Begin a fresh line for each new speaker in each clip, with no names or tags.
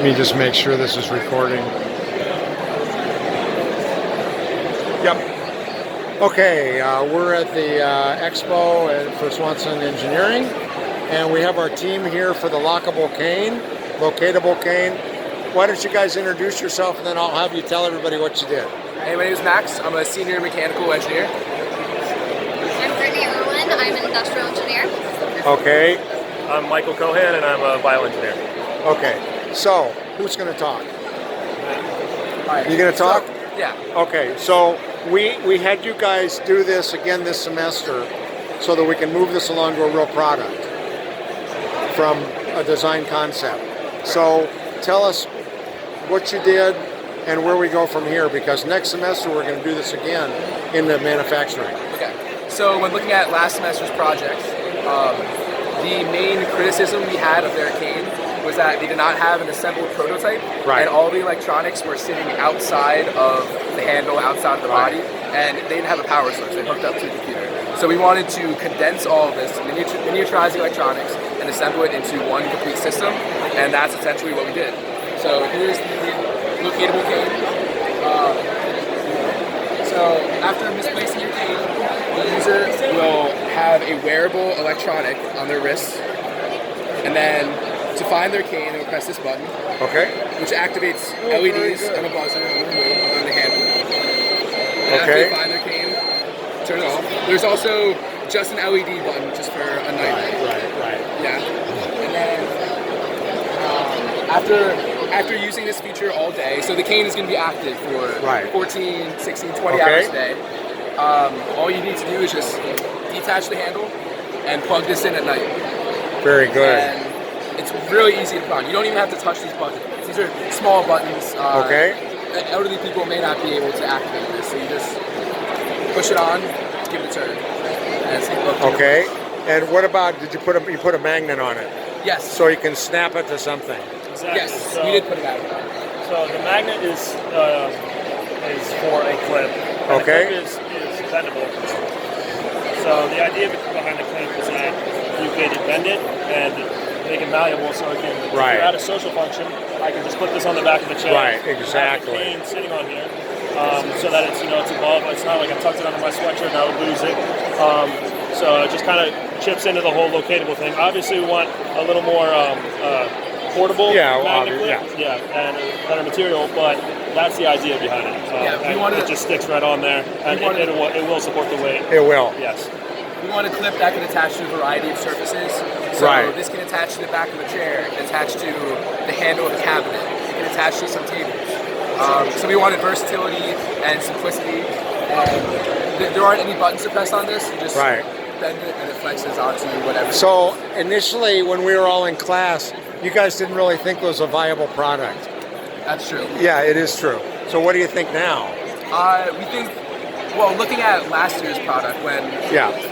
me just make sure this is recording. Yep. Okay, we're at the Expo for Swanson Engineering, and we have our team here for the locatable cane. Why don't you guys introduce yourself, and then I'll have you tell everybody what you did.
Hey, my name is Max. I'm a senior mechanical engineer.
I'm Brittany Irwin. I'm an industrial engineer.
Okay.
I'm Michael Cohan, and I'm a bioengineer.
Okay. So, who's going to talk?
Right.
You going to talk?
Yeah.
Okay. So we had you guys do this again this semester, so that we can move this along to a real product from a design concept. So tell us what you did and where we go from here, because next semester we're going to do this again in the manufacturing.
Okay. So when looking at last semester's project, the main criticism we had of their cane was that they did not have an assembled prototype,
right,
and all the electronics were sitting outside of the handle, outside of the body, and they didn't have a power source. They hooked up to the computer. So we wanted to condense all of this, miniaturize the electronics, and assemble it into one complete system, and that's essentially what we did. So here's the locatable cane. So after misplacing your cane, the user will have a wearable electronic on their wrist, and then to find their cane, they will press this button, which activates LEDs and a buzzer on the handle. And after they find their cane, turn it off. There's also just an LED button just for a night.
Right.
Yeah. And then after using this feature all day, so the cane is going to be active for 14, 16, 20 hours a day. All you need to do is just detach the handle and plug this in at night.
Very good.
And it's really easy to put on. You don't even have to touch these buttons. These are small buttons. Elderly people may not be able to activate this, so you just push it on, give it a turn. And it's
And what about, did you put a magnet on it?
Yes.
So you can snap it to something?
Exactly.
Yes,
so,
we did put a magnet on it.
So the magnet is for a clip. And the clip is bendable. So the idea behind the clip is that you can bend it and make it malleable, so it can, if you're at a social function, I can just put this on the back of the chair.
Right, exactly.
Have the cane sitting on here, so that it's it's above. It's not like I tucked it under my sweatshirt and I would lose it. So it just kind of chips into the whole locatable thing. Obviously, we want a little more portable magnet clip, and better material, but that's the idea behind it. It just sticks right on there, and it will support the weight.
It will.
Yes.
We want a clip that can attach to a variety of surfaces. So this can attach to the back of the chair, it can attach to the handle of the cabinet, it can attach to some tables. So we wanted versatility and simplicity. And there aren't any buttons to press on this. You just bend it and it flexes onto whatever.
So initially, when we were all in class, you guys didn't really think it was a viable product.
That's true.
Yeah, it is true. So what do you think now?
We think, well, looking at last year's product, when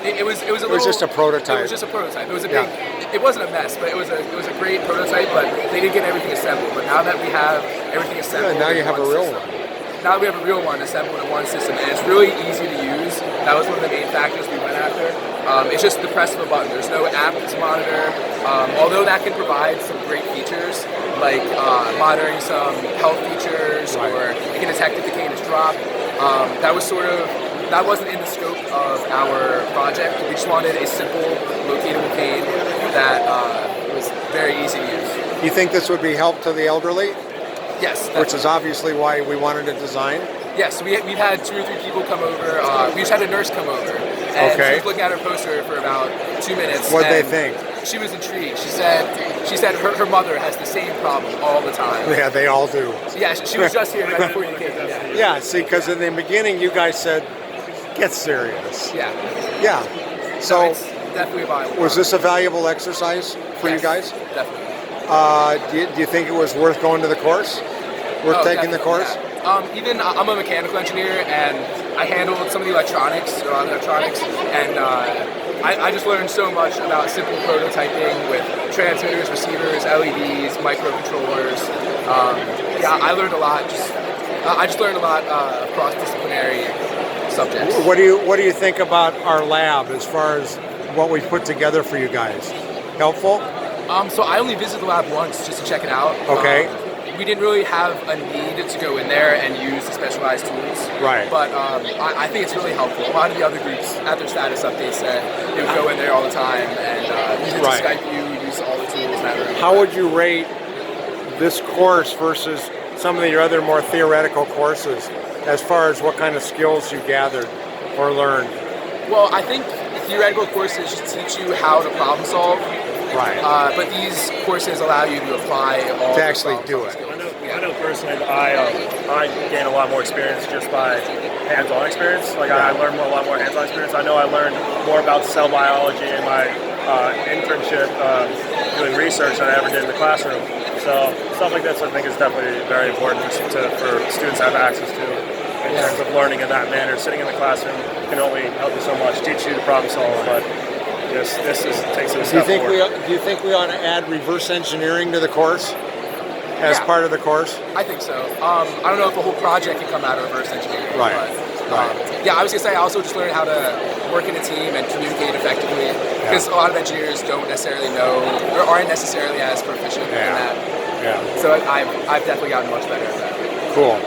it was
just a prototype.
It was just a prototype. It was a big. It wasn't a mess, but it was a great prototype. But they didn't get everything assembled. But now that we have everything assembled,
now you have a real one.
Now we have a real one assembled in one system, and it's really easy to use. That was one of the main factors we went after. It's just the press of a button. There's no app to monitor. Although that can provide some great features, like monitoring some health features, or it can detect if the cane is dropped. That wasn't in the scope of our project. We just wanted a simple, locatable cane that was very easy to use.
You think this would be help to the elderly?
Yes.
Which is obviously why we wanted to design?
Yes, we've had 2 or 3 people come over. We just had a nurse come over. And she was looking at her poster for about 2 minutes.
What did they think?
She was intrigued. She said her mother has the same problem all the time.
Yeah, they all do.
Yeah, she was just here right before you came.
Yeah, see, because in the beginning you guys said, get serious.
Yeah.
So
it's definitely a viable.
Was this a valuable exercise for you guys?
Definitely.
Do you think it was worth going to the course? Worth taking the course?
Yeah. Even I'm a mechanical engineer, and I handled some of the electronics, a lot of electronics, and I just learned so much about simple prototyping with transmitters, receivers, LEDs, microcontrollers. I learned a lot. I just learned a lot cross-disciplinary subjects.
What do you think about our lab as far as what we put together for you guys? Helpful?
So I only visited the lab once just to check it out. we didn't really have a need to go in there and use the specialized tools.
Right.
But I think it's really helpful. A lot of the other groups at their status updates said they would go in there all the time and use it to
Right.
Skype you, use all the tools in that room.
How would you rate this course versus some of your other more theoretical courses as far as what kind of skills you gathered or learned?
Well, I think theoretical courses just teach you how to problem solve.
Right.
But these courses allow you to apply all
To
the
actually
problem
do
solving
it.
skills.
I know personally that I gain a lot more experience just by hands-on experience. Like I learned a lot more hands-on experience. I know I learned more about cell biology in my internship doing research than I ever did in the classroom. So stuff like this I think is definitely very important for students to have access to in terms of learning in that manner. Sitting in the classroom can only help you so much, teach you to problem solve, but this takes it a step forward.
Do you think we ought to add reverse engineering to the course as
Yeah.
part of the course?
I think so. I don't know if the whole project can come out of reverse engineering.
Right.
But, yeah, I was gonna say I also just learned how to work in a team and communicate effectively because a lot of engineers don't necessarily know or aren't necessarily as proficient in that.
Yeah.
So I've definitely gotten much better at that.
Cool.